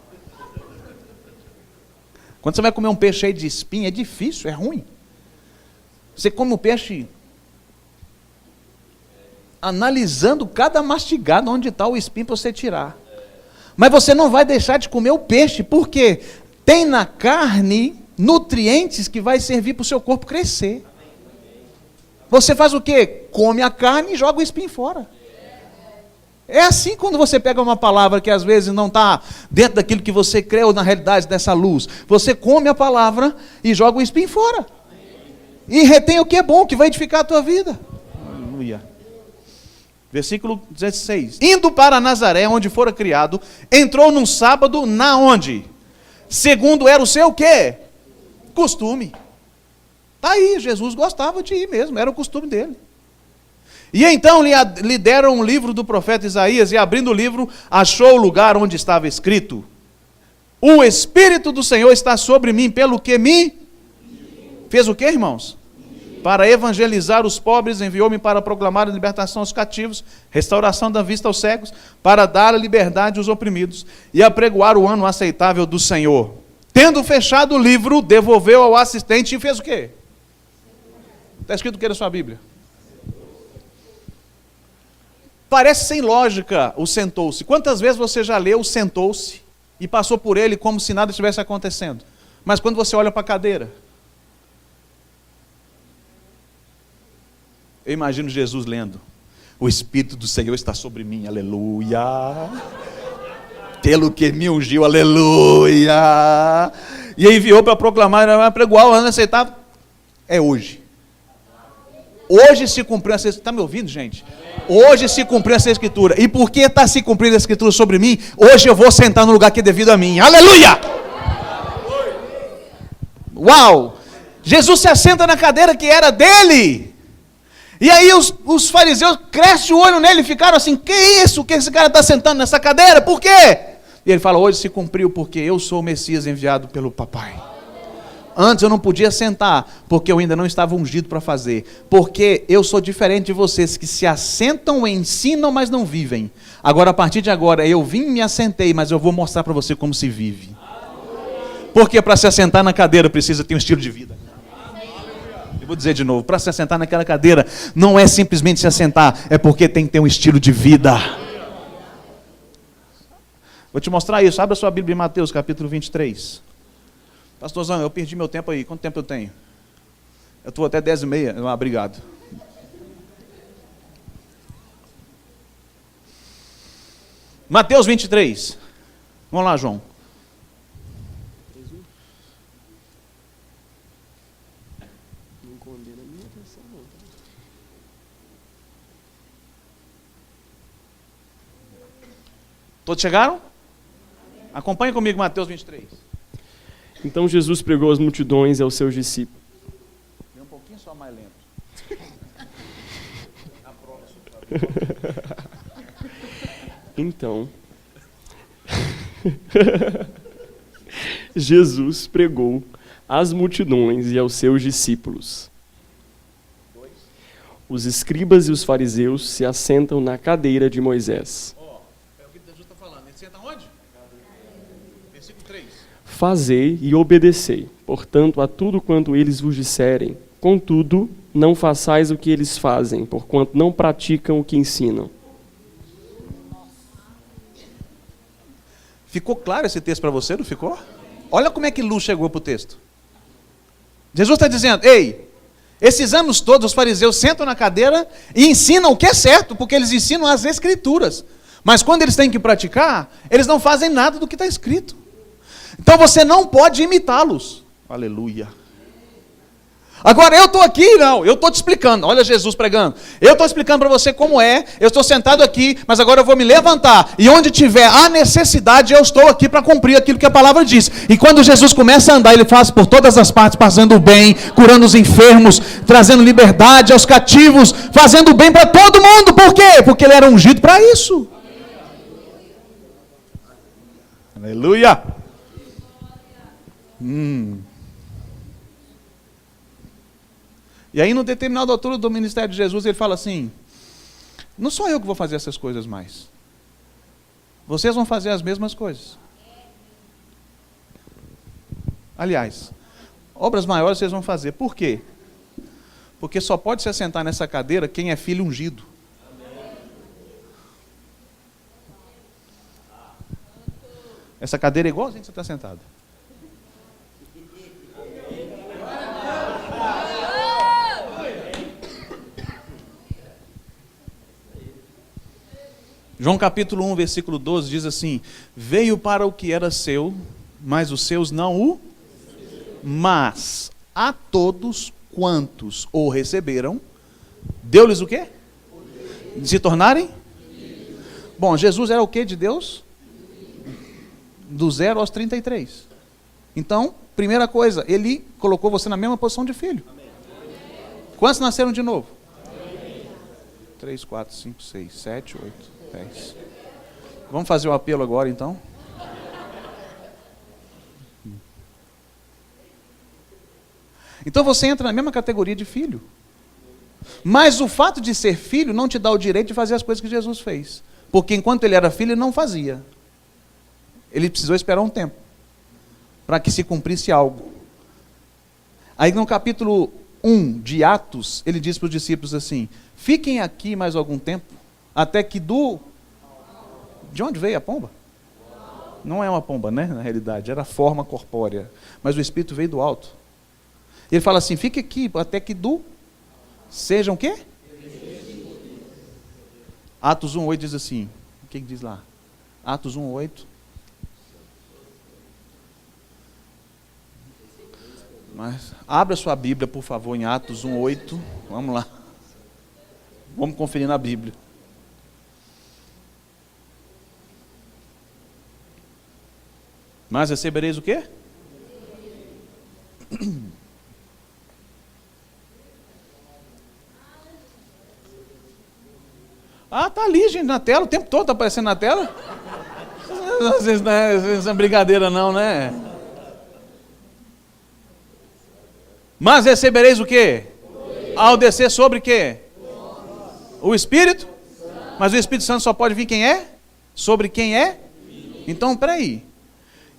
Quando você vai comer um peixe cheio de espinha, é difícil, é ruim. Você come um peixe analisando cada mastigada onde está o espinho para você tirar. Mas você não vai deixar de comer o peixe, porque tem na carne nutrientes que vai servir para o seu corpo crescer. Você faz o quê? Come a carne e joga o espinho fora. É assim quando você pega uma palavra que às vezes não está dentro daquilo que você crê ou na realidade dessa luz. Você come a palavra e joga o espinho fora. E retém o que é bom, que vai edificar a tua vida. Aleluia. Versículo 16. Indo para Nazaré, onde fora criado, entrou num sábado, na onde? Segundo era o seu quê? Costume. Está aí, Jesus gostava de ir mesmo, era o costume dele. E então lhe deram um livro do profeta Isaías, e abrindo o livro, achou o lugar onde estava escrito: o Espírito do Senhor está sobre mim, pelo que me... Fez o quê, irmãos? Para evangelizar os pobres, enviou-me para proclamar a libertação aos cativos, restauração da vista aos cegos, para dar a liberdade aos oprimidos, e apregoar o ano aceitável do Senhor. Tendo fechado o livro, devolveu ao assistente e fez o quê? Está escrito o que na sua Bíblia? Parece sem lógica o sentou-se. Quantas vezes você já leu o sentou-se e passou por ele como se nada estivesse acontecendo? Mas quando você olha para a cadeira, eu imagino Jesus lendo: o Espírito do Senhor está sobre mim, aleluia. Pelo que me ungiu, aleluia. E enviou para proclamar, apregoar o ano aceitável. É hoje. Hoje se cumpriu essa escritura. Está me ouvindo, gente? Hoje se cumpriu essa escritura. E porque está se cumprindo a escritura sobre mim, hoje eu vou sentar no lugar que é devido a mim. Aleluia! Uau! Jesus se assenta na cadeira que era dele. E aí os fariseus crescem o olho nele e ficaram assim: que isso? Que esse cara está sentando nessa cadeira? Por quê? E ele fala: hoje se cumpriu porque eu sou o Messias enviado pelo papai. Antes eu não podia sentar, porque eu ainda não estava ungido para fazer. Porque eu sou diferente de vocês, que se assentam e ensinam, mas não vivem. Agora, a partir de agora, eu vim e me assentei, mas eu vou mostrar para você como se vive. Porque para se assentar na cadeira precisa ter um estilo de vida. Eu vou dizer de novo: para se assentar naquela cadeira, não é simplesmente se assentar, é porque tem que ter um estilo de vida. Vou te mostrar isso. Abra sua Bíblia em Mateus capítulo 23. Pastorzão, eu perdi meu tempo aí. Quanto tempo eu tenho? Eu estou até 10h30. Ah, obrigado. Mateus 23. Vamos lá, João. Todos chegaram? Acompanhe comigo Mateus 23. Então Jesus pregou às multidões e aos seus discípulos. Um pouquinho só mais lento. Então, Jesus pregou às multidões e aos seus discípulos. Os escribas e os fariseus se assentam na cadeira de Moisés. É o que Jesus está falando. Ele senta onde? Versículo 3. Fazei e obedecei, portanto, a tudo quanto eles vos disserem. Contudo, não façais o que eles fazem, porquanto não praticam o que ensinam. Ficou claro esse texto para você, não ficou? Olha como é que Lu chegou para o texto. Jesus está dizendo, ei, esses anos todos os fariseus sentam na cadeira e ensinam o que é certo, porque eles ensinam as escrituras. Mas quando eles têm que praticar, eles não fazem nada do que está escrito. Então você não pode imitá-los. Aleluia. Agora eu estou aqui, não, eu estou te explicando, olha Jesus pregando, eu estou explicando para você como é, eu estou sentado aqui, mas agora eu vou me levantar, e onde tiver a necessidade, eu estou aqui para cumprir aquilo que a palavra diz. E quando Jesus começa a andar, ele faz por todas as partes, fazendo o bem, curando os enfermos, trazendo liberdade aos cativos, fazendo o bem para todo mundo. Por quê? Porque ele era ungido para isso. Aleluia. E aí, no determinado altura do ministério de Jesus, ele fala assim, não sou eu que vou fazer essas coisas mais. Vocês vão fazer as mesmas coisas. Aliás, obras maiores vocês vão fazer. Por quê? Porque só pode se assentar nessa cadeira quem é filho ungido. Essa cadeira é igualzinha que você está sentado. João capítulo 1, versículo 12 diz assim, veio para o que era seu, mas os seus não o... Mas a todos quantos o receberam, deu-lhes o quê? De se tornarem? Bom, Jesus era o quê de Deus? Do 0 aos 33. Então, primeira coisa, ele colocou você na mesma posição de filho. Quantos nasceram de novo? 3, 4, 5, 6, 7, 8, 10. Vamos fazer o apelo agora, então? Então você entra na mesma categoria de filho. Mas o fato de ser filho não te dá o direito de fazer as coisas que Jesus fez. Porque enquanto ele era filho, ele não fazia. Ele precisou esperar um tempo para que se cumprisse algo. Aí no capítulo 1 de Atos, ele diz para os discípulos assim, fiquem aqui mais algum tempo, até que do... De onde veio a pomba? Não é uma pomba, né? Na realidade, era a forma corpórea. Mas o Espírito veio do alto. Ele fala assim, fique aqui, até que do... Sejam o quê? Atos 1:8 diz assim, o que diz lá? Atos 1:8. Mas abra sua Bíblia, por favor, em Atos 1:8. Vamos lá. Vamos conferir na Bíblia. Mas recebereis o quê? Ah, tá ali, gente, na tela, o tempo todo tá aparecendo na tela. Vocês não é brincadeira não, né? Mas recebereis o quê? Ao descer sobre quê? O Espírito? Mas o Espírito Santo só pode vir quem é? Sobre quem é? Então, peraí.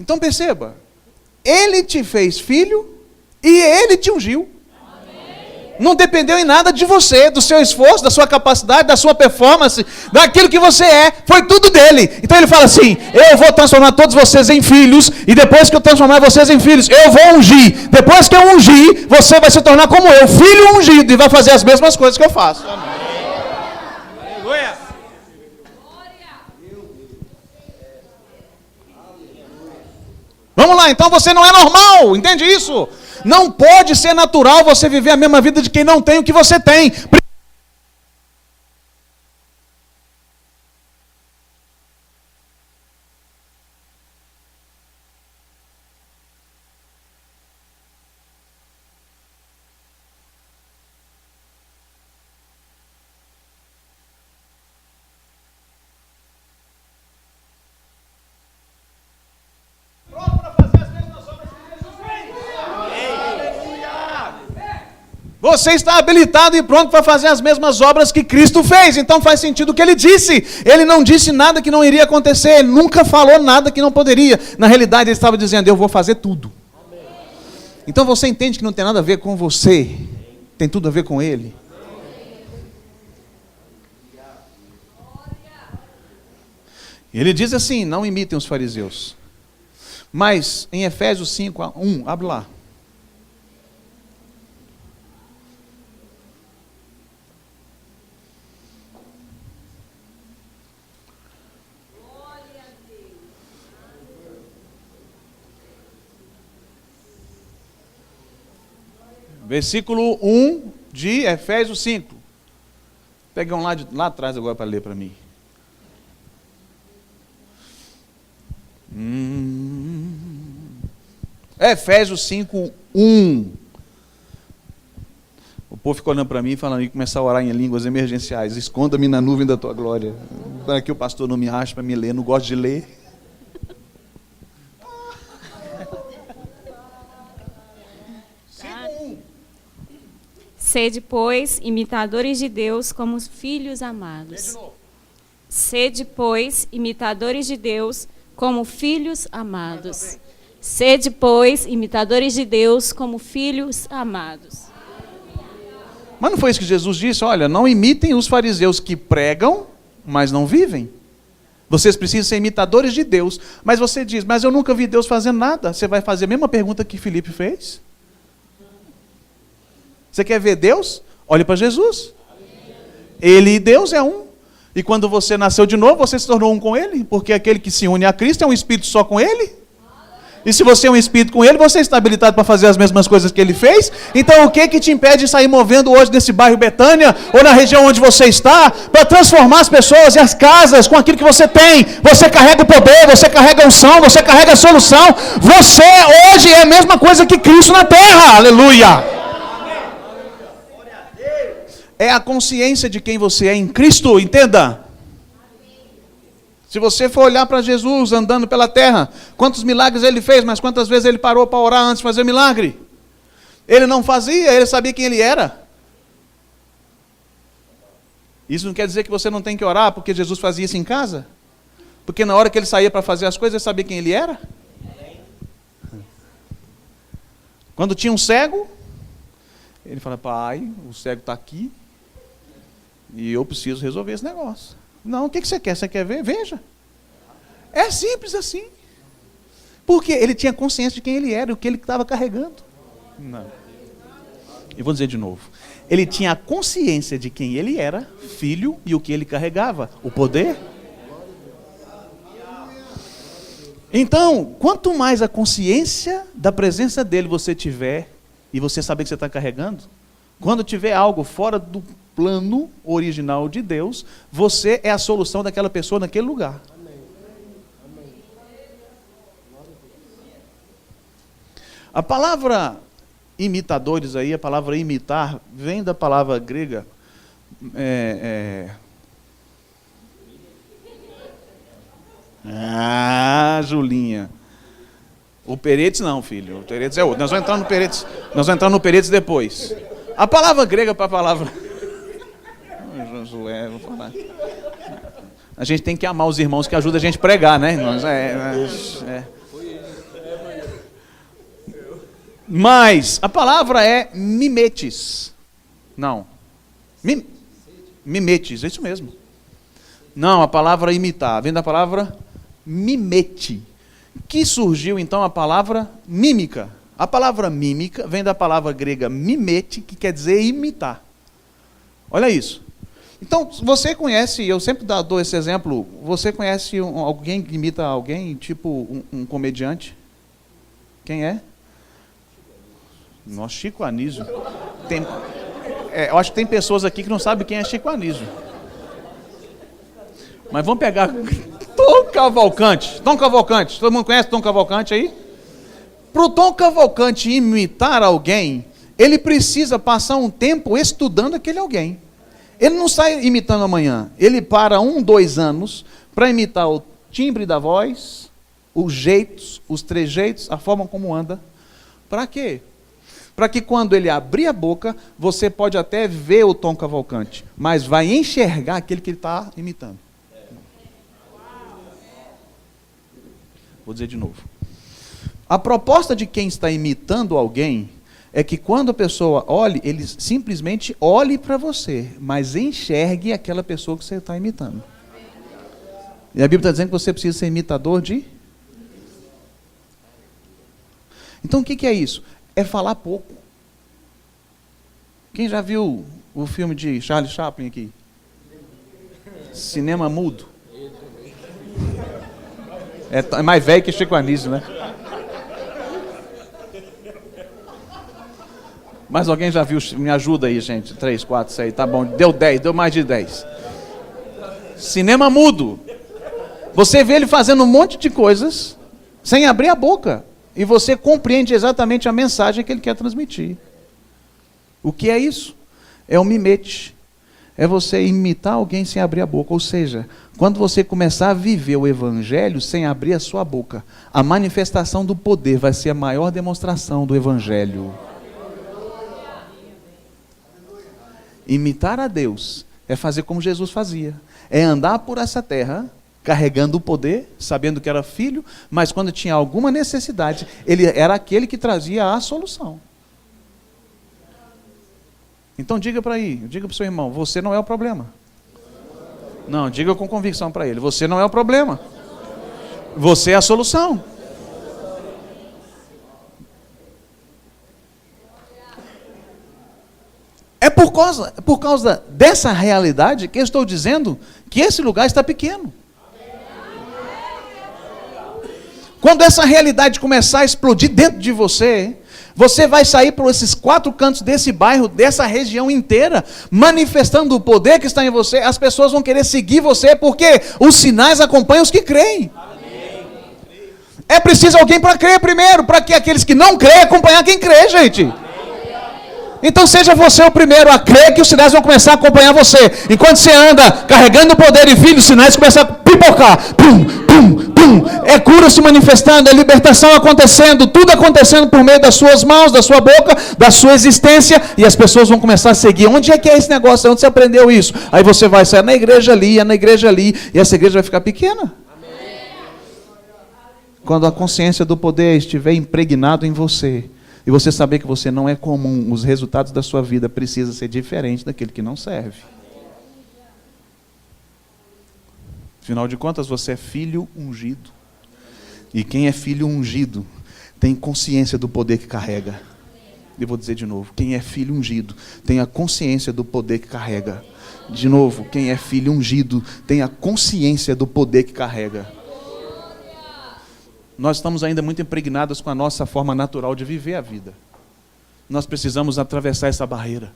Então perceba, ele te fez filho e ele te ungiu. Não dependeu em nada de você, do seu esforço, da sua capacidade, da sua performance, daquilo que você é, foi tudo dele. Então ele fala assim, eu vou transformar todos vocês em filhos, e depois que eu transformar vocês em filhos, eu vou ungir. Depois que eu ungir, você vai se tornar como eu, filho ungido, e vai fazer as mesmas coisas que eu faço. Amém. Aleluia. Vamos lá, então você não é normal, entende isso? Não pode ser natural você viver a mesma vida de quem não tem o que você tem. Você está habilitado e pronto para fazer as mesmas obras que Cristo fez. Então faz sentido o que ele disse. Ele não disse nada que não iria acontecer. Ele nunca falou nada que não poderia. Na realidade, ele estava dizendo, eu vou fazer tudo. Então você entende que não tem nada a ver com você. Tem tudo a ver com ele. Ele diz assim, não imitem os fariseus. Mas em Efésios 5:1, abre lá. Versículo 1 de Efésios 5. Pega um lá atrás agora para ler para mim. Efésios 5:1. O povo ficou olhando para mim e falando, e começar a orar em línguas emergenciais. Esconda-me na nuvem da tua glória. Para que o pastor não me ache para me ler. Não gosto de ler. Sede, pois, imitadores de Deus como filhos amados. Sede, pois, imitadores de Deus como filhos amados. Sede, pois, imitadores de Deus como filhos amados. Mas não foi isso que Jesus disse? Olha, não imitem os fariseus que pregam, mas não vivem. Vocês precisam ser imitadores de Deus. Mas você diz, mas eu nunca vi Deus fazendo nada. Você vai fazer a mesma pergunta que Filipe fez? Você quer ver Deus? Olhe para Jesus. Ele e Deus é um. E quando você nasceu de novo, você se tornou um com Ele. Porque aquele que se une a Cristo é um espírito só com Ele. E se você é um espírito com Ele, você está habilitado para fazer as mesmas coisas que Ele fez. Então o que te impede de sair movendo hoje nesse bairro Betânia, ou na região onde você está, para transformar as pessoas e as casas com aquilo que você tem? Você carrega o poder, você carrega a unção, você carrega a solução. Você hoje é a mesma coisa que Cristo na terra. Aleluia! É a consciência de quem você é em Cristo, entenda. Se você for olhar para Jesus andando pela terra, quantos milagres ele fez, mas quantas vezes ele parou para orar antes de fazer o milagre? Ele não fazia, ele sabia quem ele era. Isso não quer dizer que você não tem que orar porque Jesus fazia isso em casa? Porque na hora que ele saía para fazer as coisas, ele sabia quem ele era? Quando tinha um cego, ele fala, pai, o cego está aqui, e eu preciso resolver esse negócio. Não, o que você quer? Você quer ver? Veja. É simples assim. Porque ele tinha consciência de quem ele era, o que ele estava carregando. Não. Eu vou dizer de novo. Ele tinha a consciência de quem ele era, filho, e o que ele carregava, o poder. Então, quanto mais a consciência da presença dele você tiver, e você saber que você está carregando, quando tiver algo fora do plano original de Deus, você é a solução daquela pessoa naquele lugar. A palavra imitadores aí, a palavra imitar, vem da palavra grega Julinha. O Peretes não, filho. O Peretes é outro. Nós vamos entrar no Peretes depois. A palavra grega para a palavra... Josué, vou falar. A gente tem que amar os irmãos que ajudam a gente a pregar, né? Mas a palavra é mimetes. Não. Mimetes, é isso mesmo. Não, a palavra imitar vem da palavra mimete, que surgiu então a palavra mímica. A palavra mímica vem da palavra grega mimete, que quer dizer imitar. Olha isso. Então, você conhece, eu sempre dou esse exemplo, você conhece alguém que imita alguém, tipo um comediante? Quem é? Nossa, Chico Anísio. Eu acho que tem pessoas aqui que não sabem quem é Chico Anísio. Mas vamos pegar Tom Cavalcante. Tom Cavalcante. Todo mundo conhece Tom Cavalcante aí? Para o Tom Cavalcante imitar alguém, ele precisa passar um tempo estudando aquele alguém. Ele não sai imitando amanhã. Ele para 1, 2 anos para imitar o timbre da voz, os jeitos, os trejeitos, a forma como anda. Para quê? Para que quando ele abrir a boca, você pode até ver o Tom Cavalcante, mas vai enxergar aquele que ele está imitando. Vou dizer de novo. A proposta de quem está imitando alguém é que quando a pessoa olhe, ele simplesmente olhe para você, mas enxergue aquela pessoa que você está imitando. E a Bíblia está dizendo que você precisa ser imitador de... Então o que é isso? É falar pouco. Quem já viu o filme de Charlie Chaplin aqui? Cinema mudo. É mais velho que Chico Anísio, né? Mas alguém já viu? Me ajuda aí, gente. 3, 4, 6, tá bom. Deu 10, deu mais de 10. Cinema mudo. Você vê ele fazendo um monte de coisas sem abrir a boca. E você compreende exatamente a mensagem que ele quer transmitir. O que é isso? É um mimete. É você imitar alguém sem abrir a boca. Ou seja, quando você começar a viver o evangelho sem abrir a sua boca, a manifestação do poder vai ser a maior demonstração do evangelho. Imitar a Deus é fazer como Jesus fazia. É andar por essa terra, carregando o poder, sabendo que era filho, mas quando tinha alguma necessidade, ele era aquele que trazia a solução. Então diga para o seu irmão, você não é o problema. Não, diga com convicção para ele, você não é o problema. Você é a solução. É por causa dessa realidade que eu estou dizendo que esse lugar está pequeno. Quando essa realidade começar a explodir dentro de você, você vai sair por esses 4 cantos desse bairro, dessa região inteira, manifestando o poder que está em você. As pessoas vão querer seguir você, porque os sinais acompanham os que creem. É preciso alguém para crer primeiro, para que aqueles que não creem acompanhar quem crê, gente. Então seja você o primeiro a crer que os sinais vão começar a acompanhar você. Enquanto você anda carregando o poder e vindo, os sinais começam a pipocar. Pum, pum, pum. É cura se manifestando, é libertação acontecendo, tudo acontecendo por meio das suas mãos, da sua boca, da sua existência. E as pessoas vão começar a seguir. Onde é que é esse negócio? Onde você aprendeu isso? Aí você vai sair na igreja ali, e essa igreja vai ficar pequena. Quando a consciência do poder estiver impregnado em você, e você saber que você não é comum, os resultados da sua vida precisam ser diferentes daquele que não serve. Afinal de contas, você é filho ungido. E quem é filho ungido tem consciência do poder que carrega. E vou dizer de novo, quem é filho ungido tem a consciência do poder que carrega. De novo, quem é filho ungido tem a consciência do poder que carrega. Nós estamos ainda muito impregnados com a nossa forma natural de viver a vida. Nós precisamos atravessar essa barreira.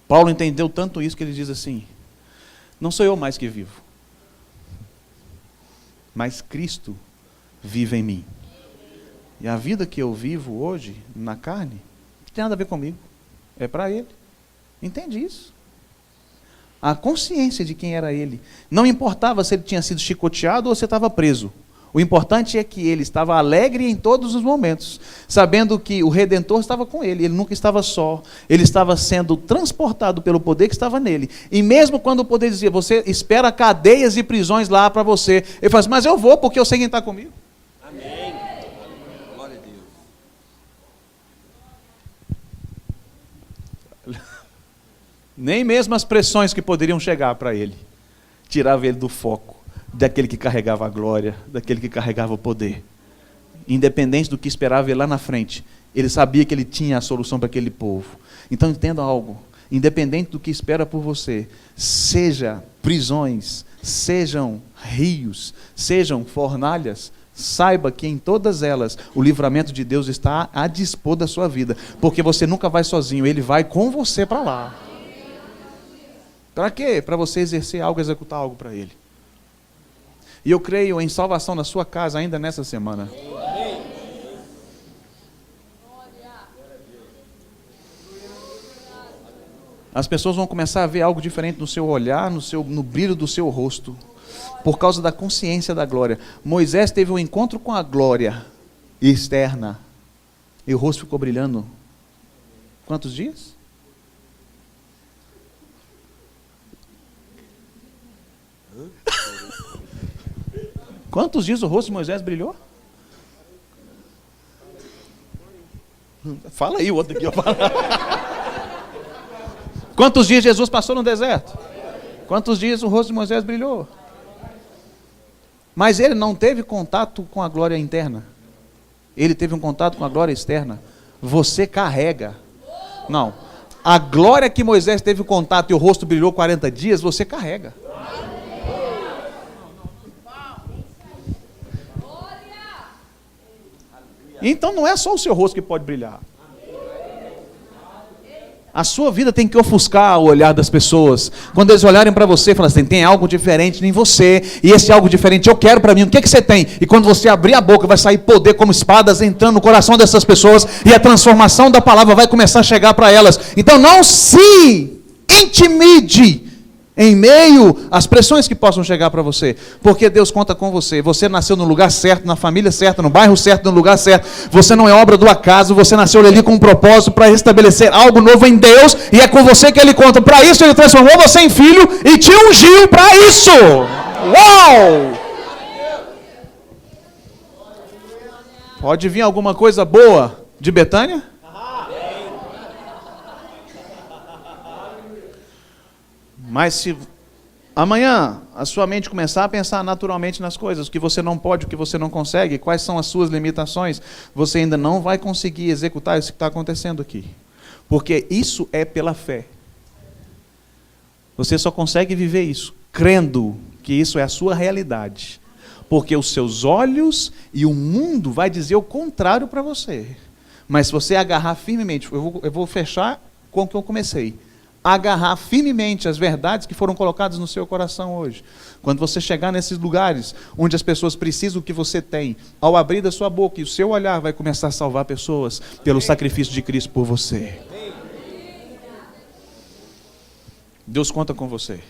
Paulo entendeu tanto isso que ele diz assim: não sou eu mais que vivo, mas Cristo vive em mim. E a vida que eu vivo hoje, na carne, não tem nada a ver comigo. É para Ele. Entende isso? A consciência de quem era ele. Não importava se ele tinha sido chicoteado ou se estava preso. O importante é que ele estava alegre em todos os momentos, sabendo que o Redentor estava com ele. Ele nunca estava só. Ele estava sendo transportado pelo poder que estava nele. E mesmo quando o poder dizia, você espera cadeias e prisões lá para você, ele fala assim, mas eu vou porque eu sei quem está comigo. Amém. Glória a Deus. Nem mesmo as pressões que poderiam chegar para ele tiravam ele do foco daquele que carregava a glória, daquele que carregava o poder. Independente do que esperava ele lá na frente, ele sabia que ele tinha a solução para aquele povo. Então entenda algo, independente do que espera por você, seja prisões, sejam rios, sejam fornalhas, saiba que em todas elas o livramento de Deus está a dispor da sua vida, porque você nunca vai sozinho, Ele vai com você para lá. Para quê? Para você exercer algo, executar algo para Ele. E eu creio em salvação na sua casa ainda nessa semana. As pessoas vão começar a ver algo diferente no seu olhar, no brilho do seu rosto, por causa da consciência da glória. Moisés teve um encontro com a glória externa, e o rosto ficou brilhando. Quantos dias? Quantos dias o rosto de Moisés brilhou? Fala aí o outro aqui. Quantos dias Jesus passou no deserto? Quantos dias o rosto de Moisés brilhou? Mas ele não teve contato com a glória interna. Ele teve um contato com a glória externa. Você carrega. Não. A glória que Moisés teve contato e o rosto brilhou 40 dias, você carrega. Então não é só o seu rosto que pode brilhar. A sua vida tem que ofuscar o olhar das pessoas. Quando eles olharem para você, falam assim, tem algo diferente em você, e esse algo diferente eu quero para mim, o que você tem? E quando você abrir a boca, vai sair poder como espadas entrando no coração dessas pessoas, e a transformação da palavra vai começar a chegar para elas. Então não se intimide em meio às pressões que possam chegar para você, porque Deus conta com você. Você nasceu no lugar certo, na família certa, no bairro certo, no lugar certo. Você não é obra do acaso, você nasceu ali com um propósito para estabelecer algo novo em Deus, e é com você que Ele conta. Para isso Ele transformou você em filho e te ungiu para isso. Uau! Pode vir alguma coisa boa de Betânia? Mas se amanhã a sua mente começar a pensar naturalmente nas coisas, o que você não pode, o que você não consegue, quais são as suas limitações, você ainda não vai conseguir executar isso que está acontecendo aqui. Porque isso é pela fé. Você só consegue viver isso crendo que isso é a sua realidade. Porque os seus olhos e o mundo vai dizer o contrário para você. Mas se você agarrar firmemente, eu vou fechar com o que eu comecei. Agarrar firmemente as verdades que foram colocadas no seu coração hoje. Quando você chegar nesses lugares onde as pessoas precisam do que você tem, ao abrir da sua boca e o seu olhar vai começar a salvar pessoas pelo sacrifício de Cristo por você. Deus conta com você.